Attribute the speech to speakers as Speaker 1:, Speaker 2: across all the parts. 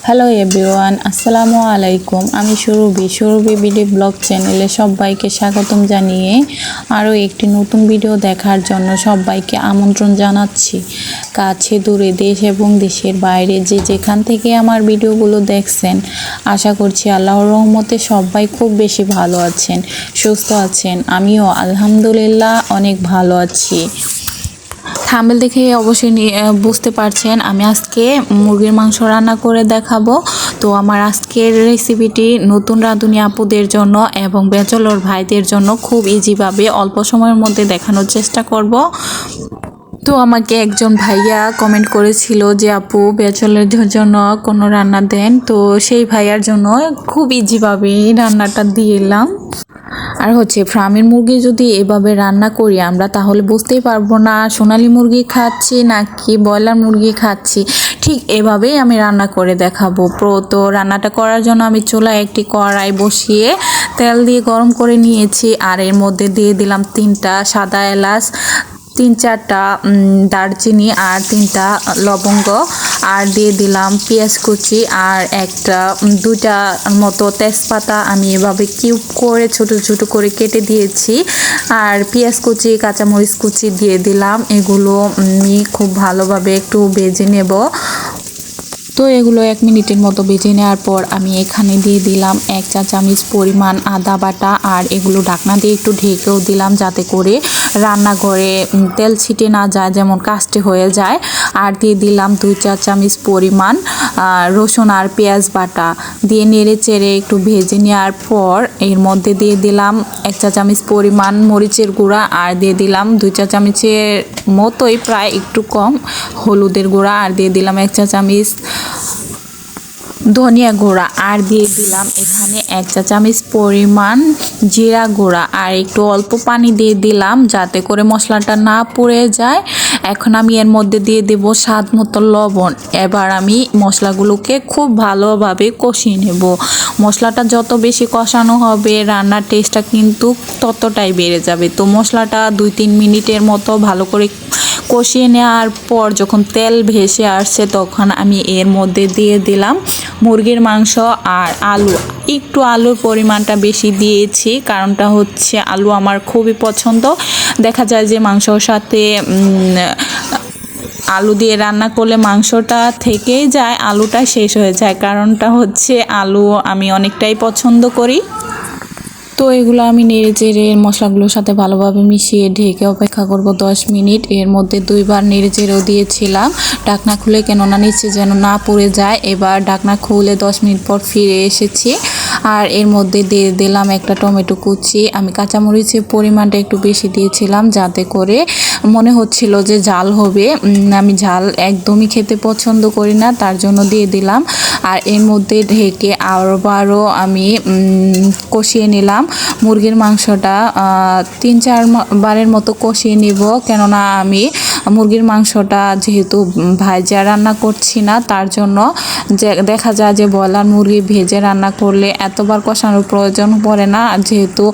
Speaker 1: Hello everyone, আসসালামু আলাইকুম। আমি সুরভি বিডি ব্লগ চ্যানেলে সবাইকে স্বাগতম জানিয়ে আরও একটি নতুন ভিডিও দেখার জন্য সবাইকে আমন্ত্রণ জানাচ্ছি। কাছে দূরে দেশ এবং দেশের বাইরে যে যেখান থেকে আমার ভিডিওগুলো দেখছেন, আশা করছি আল্লাহর রহমতে সবাই খুব বেশি ভালো আছেন, সুস্থ আছেন। আমিও আলহামদুলিল্লাহ অনেক ভালো আছি। থাম্বনেল দেখে অবশ্যই বুঝতে পারছেন আমি আজকে মুরগির মাংস রান্না করে দেখাবো। তো আমার আজকের রেসিপিটি নতুন রাঁধুনি আপুদের জন্য এবং ব্যাচেলর ভাইদের জন্য খুব ইজিভাবে অল্প সময়ের মধ্যে দেখানোর চেষ্টা করব। তো আমাকে একজন ভাইয়া কমেন্ট করেছিল যে আপু ব্যাচেলরদের জন্য কোনো রান্না দেন, তো সেই ভাইয়ার জন্য খুব ইজিভাবে রান্নাটা দিলাম। আর ফার্মের মুরগি যদি এভাবে রান্না করি আমরা, তাহলে বুঝতেই পারবো না সোনালী মুরগি খাচ্ছি নাকি ব্রয়লার মুরগি খাচ্ছি। ঠিক এভাবেই আমি রান্না করে দেখাবো। তো রান্নাটা করার জন্য আমি চুলায় একটি কড়াই বসিয়ে তেল দিয়ে গরম করে নিয়েছি। আর এর মধ্যে দিয়ে দিলাম 3টা সাদা এলাচ, 3-4টা দারচিনি আর 3টা লবঙ্গ, আর দিয়ে দিলাম পেঁয়াজ কুচি আর 2টা মতো তেজপাতা আমি এভাবে কিউব করে ছোট ছোট করে কেটে দিয়েছি। আর পেঁয়াজ কুচি কাঁচামরিচ কুচি দিয়ে দিলাম। এগুলো আমি খুব ভালোভাবে একটু ভেজে নেব। তো এগুলো 1 মিনিটের মতো ভেজে নেওয়ার পর আমি এখানে দিয়ে দিলাম 1 চা চামচ পরিমাণ আদা বাটা। আর এগুলো ঢাকনা দিয়ে একটু ঢেকেও দিলাম যাতে করে রান্নাঘরে তেল ছিটে না যায়, যেমন কাস্টে হয়ে যায়। আর দিয়ে দিলাম 2 চা চামচ পরিমাণ রসুন আর পেঁয়াজ বাটা দিয়ে নেড়ে চেড়ে একটু ভেজে নেওয়ার পর এর মধ্যে দিয়ে দিলাম 1 চা চামচ পরিমাণ মরিচের গুঁড়া। আর দিয়ে দিলাম 2 চা চামচের মতোই, প্রায় একটু কম, হলুদের গুঁড়া। আর দিয়ে দিলাম 1 চা চামচ ধনিয়া গুঁড়া। আর দিয়ে দিলাম এখানে 1 চা চামচ পরিমাণ জিরা গুঁড়া। আর একটু অল্প পানি দিয়ে দিলাম যাতে করে মশলাটা না পুড়ে যায়। এখন আমি এর মধ্যে দিয়ে দেব স্বাদ মতো লবণ। এবার আমি মশলাগুলোকে খুব ভালোভাবে কষিয়ে নেব। মশলাটা যত বেশি কষানো হবে রান্নার টেস্টটা কিন্তু ততটাই বেড়ে যাবে। তো মশলাটা 2-3 মিনিটের মতো ভালো করে কষিয়ে নেওয়ার পর যখন তেল ভেসে আসছে তখন আমি এর মধ্যে দিয়ে দিলাম মুরগির মাংস আর আলু। একটু আলুর পরিমাণটা বেশি দিয়েছি, কারণটা আলু আমার খুবই পছন্দ। দেখা যায় যে মাংসর সাথে আলু দিয়ে রান্না করলে মাংসটা থেকেই যায়, আলুটা শেষ হয়ে যায়। কারণটা আলু আমি অনেকটাই পছন্দ করি। তো এগুলো আমি নেড়ে চেড়ে মশলাগুলোর সাথে ভালোভাবে মিশিয়ে ঢেকে অপেক্ষা করব 10 মিনিট। এর মধ্যে 2বার নেড়ে চেড়েও দিয়েছিলাম ঢাকনা খুলে, কেননা নিচে যেন না পড়ে যায়। এবার ঢাকনা খুলে 10 মিনিট পর ফিরে এসেছি। আর এর মধ্যে দিয়ে দিলাম একটা টমেটো কুচি। আমি কাঁচামরিচের পরিমাণটা একটু বেশি দিয়েছিলাম যাতে করে মনে হচ্ছিল যে ঝাল হবে। আমি ঝাল একদমই খেতে পছন্দ করি না, তার জন্য দিয়ে দিলাম। আর এর মধ্যে ঢেকে আবারও আমি কষিয়ে নিলাম মুরগির মাংসটা। 3-4 বারের মতো কষিয়ে নিব, কেননা আমি মুরগির মাংসটা যেহেতু ভাজা রান্না করছি না, তার জন্য দেখা যায় যে ব্রয়লার মুরগি ভেজে রান্না করলে এতবার কষানোর প্রয়োজন পড়ে না। যেহেতু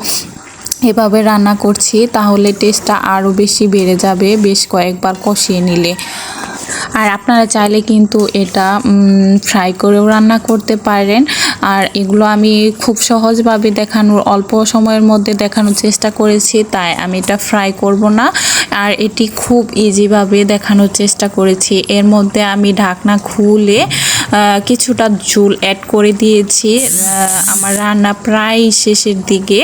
Speaker 1: এভাবে রান্না করছি তাহলে টেস্টটা আরও বেশি বেড়ে যাবে বেশ কয়েকবার কষিয়ে নিলে। আর আপনারা চাইলে কিন্তু এটা ফ্রাই করেও রান্না করতে পারেন। আর এগুলো আমি খুব সহজভাবে দেখানোর, অল্প সময়ের মধ্যে দেখানোর চেষ্টা করেছি, তাই আমি এটা ফ্রাই করব না। আর এটি খুব ইজিভাবে দেখানোর চেষ্টা করেছি। এর মধ্যে আমি ঢাকনা খুলে কিছুটা ঝোল অ্যাড করে দিয়েছি। আমার রান্না প্রায় শেষের দিকে,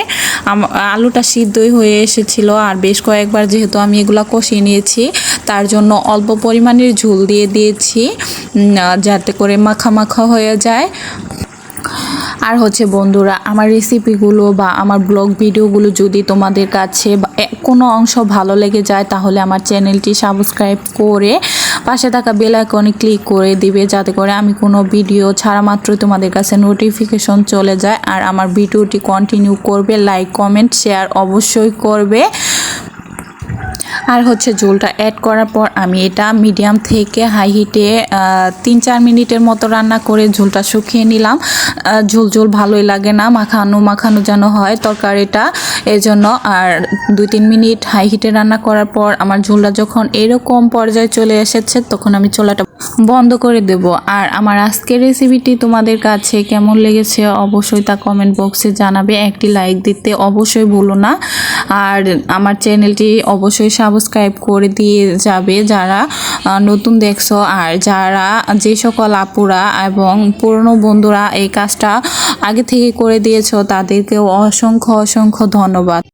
Speaker 1: আলুটা সিদ্ধই হয়ে এসেছিল। আর বেশ কয়েকবার যেহেতু আমি এগুলো কষিয়ে নিয়েছি, তার জন্য অল্প পরিমাণের ঝোল দিয়ে দিয়েছি যাতে করে মাখা মাখা হয়ে যায়। আর বন্ধুরা, আমার রেসিপিগুলো বা আমার ব্লগ ভিডিওগুলো যদি তোমাদের কাছে কোনো অংশ ভালো লেগে যায় তাহলে আমার চ্যানেলটি সাবস্ক্রাইব করে পাশে থাকা বেল আইকনে ক্লিক করে দিবে, যাতে করে আমি কোনো ভিডিও ছাড়া মাত্র তোমাদের কাছে নোটিফিকেশন চলে যায়। আর আমার ভিডিওটি কন্টিনিউ করবে, লাইক কমেন্ট শেয়ার অবশ্যই করবে। আর হচ্ছে ঝোলটা অ্যাড করার পর আমি এটা মিডিয়াম থেকে হাই হিটে 3-4 মিনিটের মতো রান্না করে ঝোলটা শুকিয়ে নিলাম। ঝোল ঝোল ভালোই লাগে না, মাখানো মাখানো যেন হয় তরকারিটা, এজন্য। আর 2-3 মিনিট হাই হিটে রান্না করার পর আমার ঝোলটা যখন এরকম পর্যায়ে চলে এসেছে তখন আমি চুলাটা বন্ধ করে দেব। আর আমার আজকের রেসিপিটি তোমাদের কাছে কেমন লেগেছে অবশ্যই তা কমেন্ট বক্সে জানাবে, একটি লাইক দিতে অবশ্যই ভুলো না। আর আমার চ্যানেলটি অবশ্যই সাবস্ক্রাইব করে দিয়ে যাবে যারা নতুন দেখছো। আর যারা যে সকল আপুরা এবং পুরনো বন্ধুরা এই কাজটা আগে থেকে করে দিয়েছো তাদেরকেও অসংখ্য অসংখ্য ধন্যবাদ।